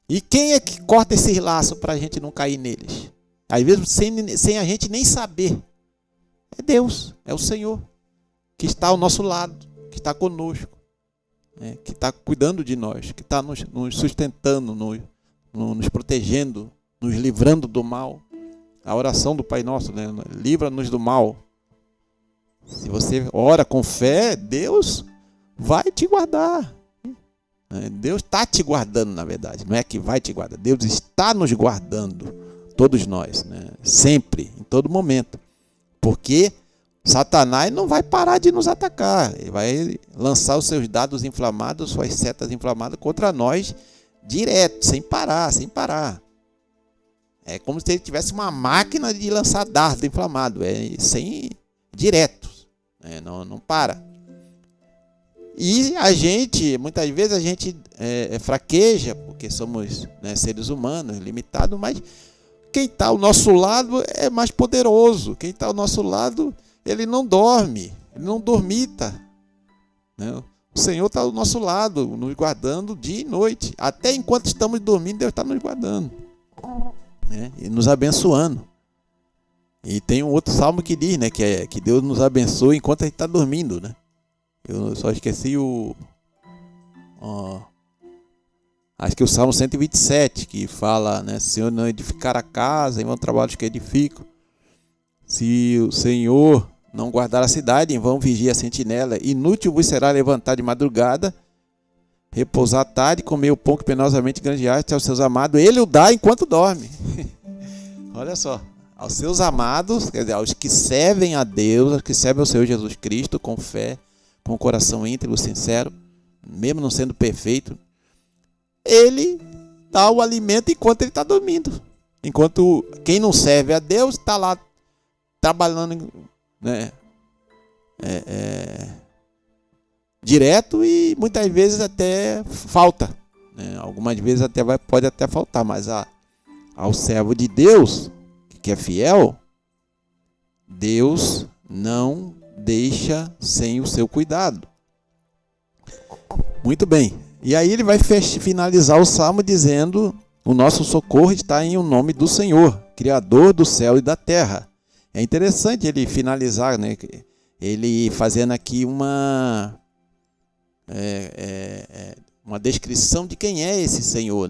E quem é que corta esses laços para a gente não cair neles? Às vezes sem a gente nem saber. É Deus, é o Senhor, que está ao nosso lado, que está conosco, que está cuidando de nós, que está nos sustentando, nos protegendo, nos livrando do mal. A oração do Pai Nosso, livra-nos do mal. Se você ora com fé, Deus vai te guardar. Deus está te guardando, na verdade. Não é que vai te guardar. Deus está nos guardando, todos nós, sempre, em todo momento. Porque Satanás não vai parar de nos atacar. Ele vai lançar os seus dados inflamados, suas setas inflamadas contra nós, direto, sem parar. É como se ele tivesse uma máquina de lançar dardo inflamado, direto. Não para. E muitas vezes a gente fraqueja, porque somos seres humanos, limitados, mas quem está ao nosso lado é mais poderoso. Quem está ao nosso lado, ele não dorme, ele não dormita. O Senhor está ao nosso lado, nos guardando dia e noite. Até enquanto estamos dormindo, Deus está nos guardando, e nos abençoando. E tem um outro salmo que diz, que Deus nos abençoa enquanto a gente está dormindo, Eu só esqueci acho que o Salmo 127, que fala, se o Senhor não edificar a casa, em vão trabalhos que edificam. Se o Senhor não guardar a cidade, em vão vigia a sentinela. Inútil vos será levantar de madrugada, repousar à tarde, comer o pão que penosamente granjeaste aos seus amados. Ele o dá enquanto dorme. Olha só. Aos seus amados, quer dizer, aos que servem a Deus, aos que servem ao Senhor Jesus Cristo com fé, com o coração íntegro, sincero, mesmo não sendo perfeito, ele dá o alimento enquanto ele está dormindo. Enquanto quem não serve a Deus está lá trabalhando direto e muitas vezes até falta. Algumas vezes pode até faltar, mas ao servo de Deus, que é fiel, Deus não deixa sem o seu cuidado. Muito bem. E aí ele vai finalizar o salmo dizendo: o nosso socorro está em o nome do Senhor, Criador do céu e da terra. É interessante ele finalizar, ele fazendo aqui uma descrição de quem é esse Senhor,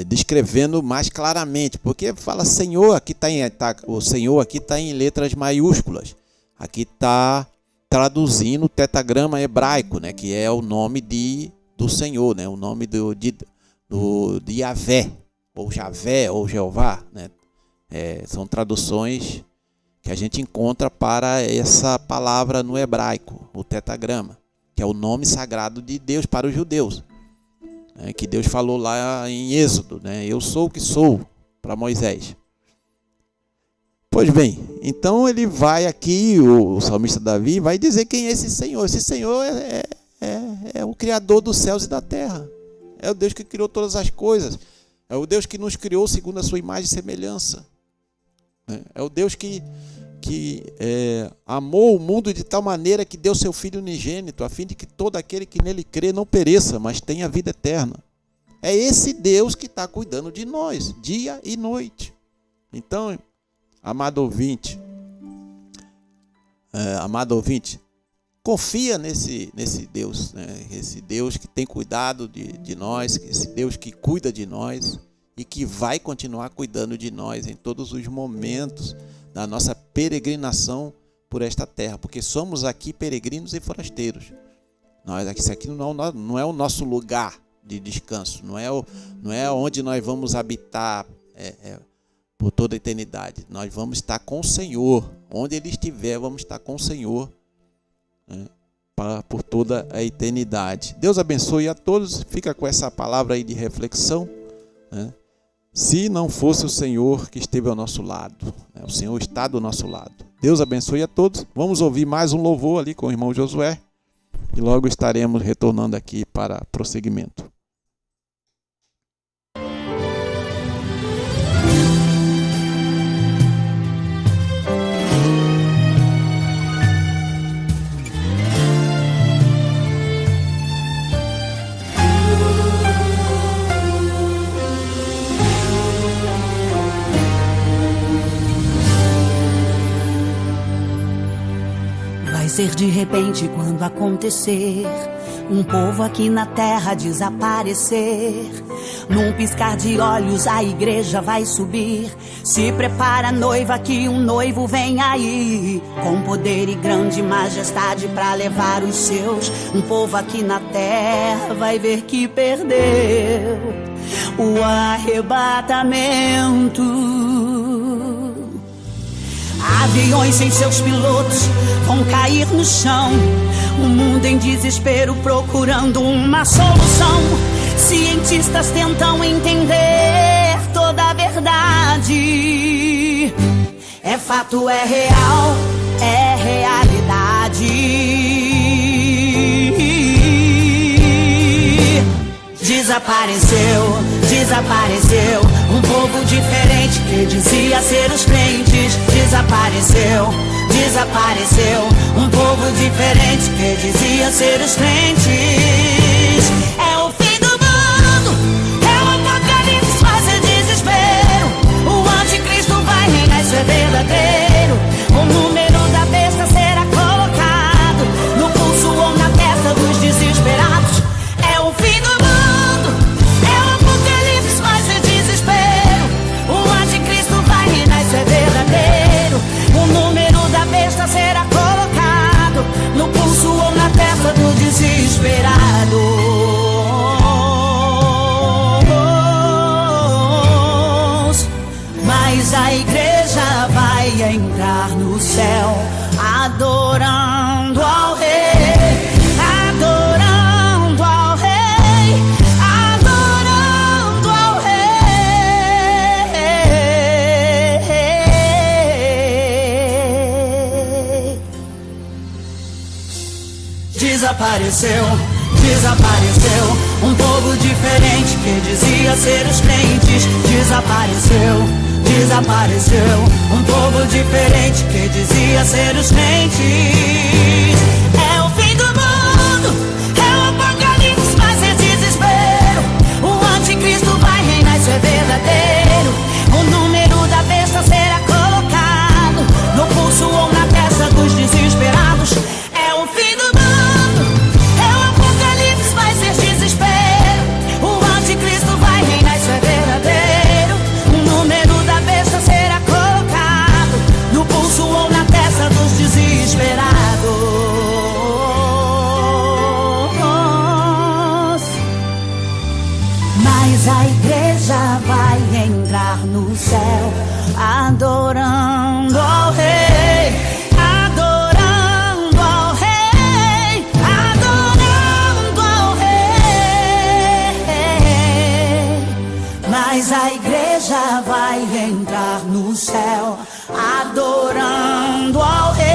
descrevendo mais claramente, porque fala Senhor, o Senhor aqui está em letras maiúsculas. Aqui está traduzindo o tetragrama hebraico, né, que é o nome do Senhor, né, o nome de Yahvé, ou Javé, ou Jeová, né? São traduções que a gente encontra para essa palavra no hebraico, o tetragrama, que é o nome sagrado de Deus para os judeus, né, que Deus falou lá em Êxodo, né, eu sou o que sou, para Moisés. Pois bem, então ele vai aqui, o salmista Davi vai dizer quem é esse Senhor. Esse Senhor é o Criador dos céus e da terra. É o Deus que criou todas as coisas. É o Deus que nos criou segundo a sua imagem e semelhança. É o Deus que amou o mundo de tal maneira que deu seu Filho unigênito, a fim de que todo aquele que nele crê não pereça, mas tenha vida eterna. É esse Deus que está cuidando de nós, dia e noite. Então, amado ouvinte, confia nesse Deus, né? Esse Deus que tem cuidado de nós, esse Deus que cuida de nós e que vai continuar cuidando de nós em todos os momentos da nossa peregrinação por esta terra, porque somos aqui peregrinos e forasteiros. Isso aqui não é o nosso lugar de descanso, não é onde nós vamos habitar por toda a eternidade. Nós vamos estar com o Senhor, onde Ele estiver, vamos estar com o Senhor, né, por toda a eternidade. Deus abençoe a todos. Fica com essa palavra aí de reflexão, né? Se não fosse o Senhor que esteve ao nosso lado, né? O Senhor está do nosso lado. Deus abençoe a todos. Vamos ouvir mais um louvor ali com o irmão Josué e logo estaremos retornando aqui para prosseguimento. Vai ser de repente quando acontecer, um povo aqui na terra desaparecer. Num piscar de olhos a igreja vai subir. Se prepara, noiva, que um noivo vem aí, com poder e grande majestade pra levar os seus. Um povo aqui na terra vai ver que perdeu o arrebatamento. Aviões sem seus pilotos vão cair no chão, o mundo em desespero procurando uma solução. Cientistas tentam entender toda a verdade. É fato, é real, é realidade. Desapareceu um povo diferente que dizia ser os crentes. Desapareceu um povo diferente que dizia ser os crentes. É o fim do mundo, é o apocalipse, mas é desespero. O anticristo vai reinar, isso é verdadeiro. O número da besta será colocado no pulso ou na testa dos desesperados. É o fim do mundo, é o apocalipse, mas é desespero. O anticristo vai reinar, isso é verdadeiro. O número da besta será colocado no pulso ou na testa do desesperado. Mas a igreja vai entrar no céu, adorando ao Rei, adorando ao Rei, adorando ao Rei. Desapareceu um povo diferente que dizia ser os crentes. Desapareceu um povo diferente que dizia ser os crentes. É o fim do mundo, é o apocalipse, mas é desespero. O anticristo vai reinar, isso é verdadeiro. O número da besta será colocado no pulso ou na testa dos desesperados. É o fim do mundo, é o apocalipse, vai ser desespero. O anticristo vai reinar, isso é verdadeiro. O número da besta será colocado no pulso ou na testa dos desesperados. mas a igreja vai entrar no céu, adorando ao Rei, adorando ao Rei, adorando ao Rei. Mas a igreja vai entrar no céu, adorando ao Rei.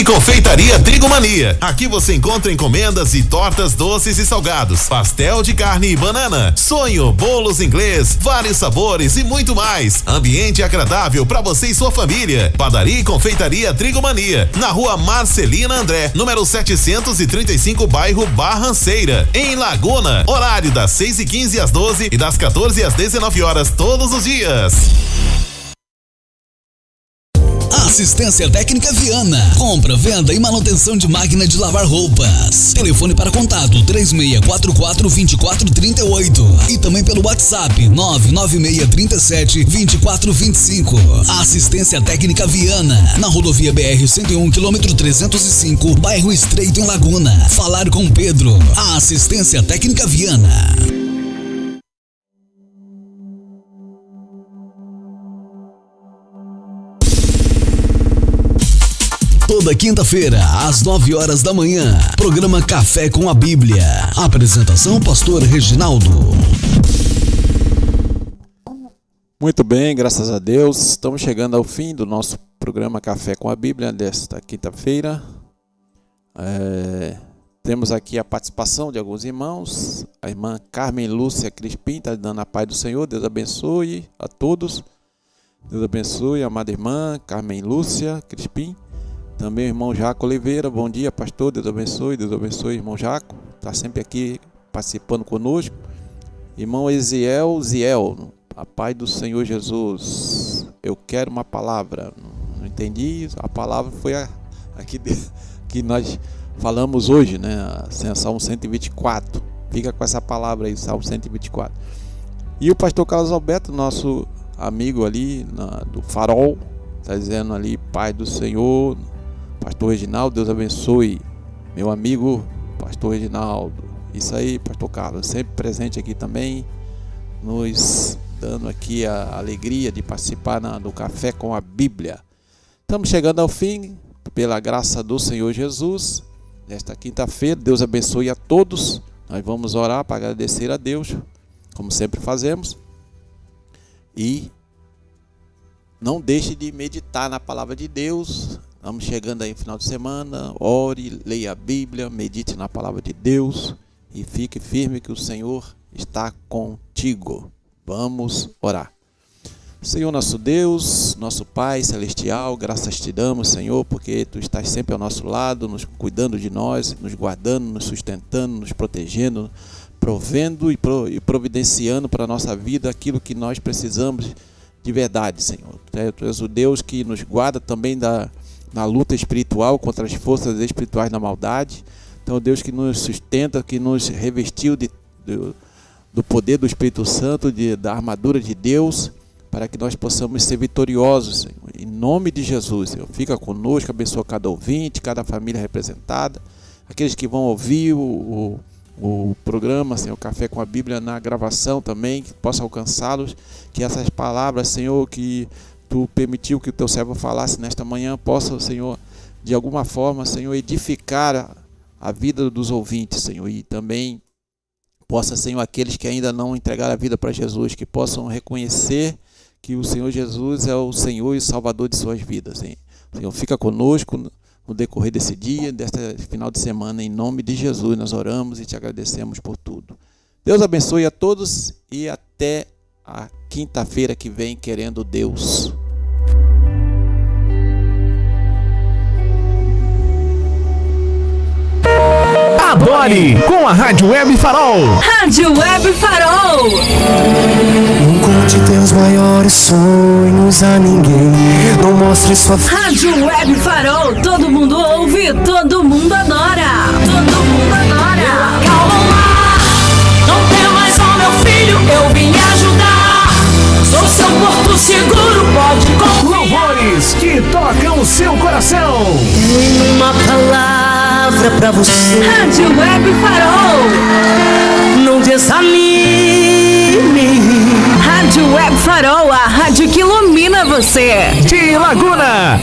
Confeitaria Trigo Mania. Aqui você encontra encomendas e tortas doces e salgados, pastel de carne e banana, sonho, bolos inglês, vários sabores e muito mais. Ambiente agradável para você e sua família. Padaria e Confeitaria Trigo Mania, na Rua Marcelina André, número 735, bairro Barranceira, em Laguna. Horário das 6h15 às 12 e das 14 às 19 horas todos os dias. Assistência Técnica Viana. Compra, venda e manutenção de máquina de lavar roupas. Telefone para contato 3644-2438 e também pelo WhatsApp 99637-2425. Assistência Técnica Viana, na rodovia BR-101, quilômetro 305, bairro Estreito, em Laguna. Falar com Pedro. A Assistência Técnica Viana. Toda quinta-feira, às 9 horas da manhã, programa Café com a Bíblia. Apresentação, pastor Reginaldo. Muito bem, graças a Deus. Estamos chegando ao fim do nosso programa Café com a Bíblia desta quinta-feira. Temos aqui a participação de alguns irmãos. A irmã Carmen Lúcia Crispim está dando a paz do Senhor. Deus abençoe a todos. Deus abençoe a amada irmã Carmen Lúcia Crispim. Também o irmão Jaco Oliveira, bom dia pastor, Deus abençoe irmão Jaco, está sempre aqui participando conosco. Irmão Eziel Ziel, a paz do Senhor Jesus, eu quero uma palavra, não entendi, a palavra foi aqui que nós falamos hoje, né, Salmo 124, fica com essa palavra aí, Salmo 124. E o pastor Carlos Alberto, nosso amigo ali do Farol, está dizendo ali, paz do Senhor. Pastor Reginaldo, Deus abençoe, meu amigo pastor Reginaldo. Isso aí, pastor Carlos, sempre presente aqui também, nos dando aqui a alegria de participar do Café com a Bíblia. Estamos chegando ao fim, pela graça do Senhor Jesus, nesta quinta-feira. Deus abençoe a todos. Nós vamos orar para agradecer a Deus, como sempre fazemos. E não deixe de meditar na palavra de Deus. Estamos chegando aí no final de semana, ore, leia a Bíblia, medite na palavra de Deus e fique firme que o Senhor está contigo. Vamos orar. Senhor nosso Deus, nosso Pai Celestial, graças te damos, Senhor, porque Tu estás sempre ao nosso lado, nos cuidando de nós, nos guardando, nos sustentando, nos protegendo, provendo e providenciando para a nossa vida aquilo que nós precisamos de verdade, Senhor. Tu és o Deus que nos guarda também na luta espiritual contra as forças espirituais da maldade. Então, Deus que nos sustenta, que nos revestiu do poder do Espírito Santo, da armadura de Deus, para que nós possamos ser vitoriosos, Senhor. Em nome de Jesus, Senhor. Fica conosco, abençoa cada ouvinte, cada família representada, aqueles que vão ouvir o programa, Senhor, Café com a Bíblia na gravação também, que possa alcançá-los, que essas palavras, Senhor, que Tu permitiu que o Teu servo falasse nesta manhã, possa, Senhor, de alguma forma, Senhor, edificar a vida dos ouvintes, Senhor, e também possa, Senhor, aqueles que ainda não entregaram a vida para Jesus, que possam reconhecer que o Senhor Jesus é o Senhor e Salvador de suas vidas, Senhor. Senhor, fica conosco no decorrer desse dia, deste final de semana, em nome de Jesus, nós oramos e te agradecemos por tudo. Deus abençoe a todos e até a quinta-feira que vem, querendo Deus. Adore com a Rádio Web Farol. Rádio Web Farol. Não conte teus maiores sonhos a ninguém. Não mostre sua... Rádio Web Farol. Todo mundo ouve, todo mundo adora. Todo mundo adora. Calma lá, não temas, ó meu filho, eu vim lhe ajudar. Sou seu porto seguro, pode confiar. Louvores que tocam o seu coração. Tem uma palavra pra você. Rádio Web Farol. Não desanime. Rádio Web Farol, a rádio que ilumina você. De Laguna.